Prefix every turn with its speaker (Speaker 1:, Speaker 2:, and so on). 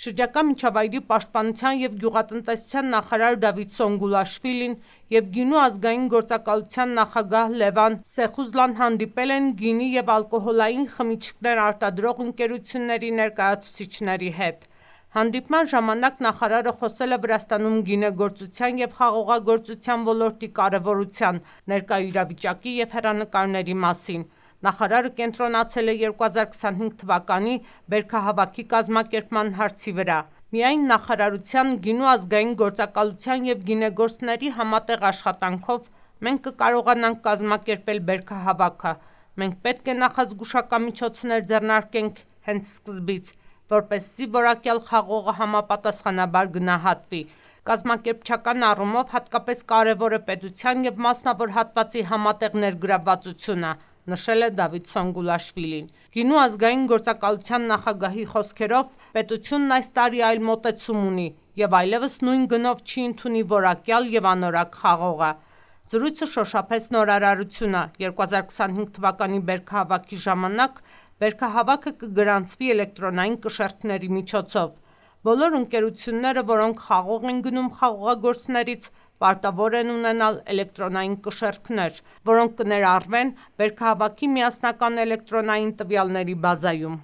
Speaker 1: Շրջակա միջավայրի պաշտպանության և գյուղատնտեսության նախարար Դավիթ Սոնգուլաշվիլին և Գինու ազգային գործակալության նախագահ Լևան Սեխուզլան հանդիպել են գինի և ալկոհոլային խմիչքներ արտադրող ընկերությունների ներկայացուցիչների հետ։ Հանդիպման ժամանակ նախարարը խոսել է Վրաստանում գինեգործության և խաղողագործության ոլորտի կարևորության, ներկա իրավիճակի և հեռանկարների մասին։ Նախարարը կենտրոնացել է 2025 թվականի բերքահավաքի կազմակերպման հարցի վրա։ Միայն նախարարության, Գինու ազգային գործակալության և գինեգործների համատեղ աշխատանքով մենք կկարողանանք կազմակերպել բերքահավաքը։ Մենք պետք է նախազգուշակամիջոցներ ձեռնարկենք հենց սկզբից, որպեսզի որակյալ խաղողը համապատասխանաբար գնահատվի։ Կազմակերպչական առումով հատկապես կարևոր է պետության և մասնավոր հատվածի համատեղ ներգրավվածությունը, նշել է Դավիթ Սոնգուլաշվիլին։ Գինու ազգային գործակալության նախագահի խոսքերով, պետությունն այս տարի այլ մոտեցում ունի և այլևս նույն գնով չի ընդունի որակյալ և անորակ խաղողը։ Զրույցը շոշափեց նորարարությունը՝ 2025 թվականի բերքահավաքի ժամանակ բերքահավաքը կգրանցվի էլեկտրոնային կշեռքների միջոցով։ Բոլոր ընկերությունները, որոնք խաղող են գնում խաղողագործներից, պարտավոր են ունենալ էլեկտրոնային կշեռքներ, որոնք կներառվեն բերքահավաքի միասնական էլեկտրոնային տվյալների բազայում։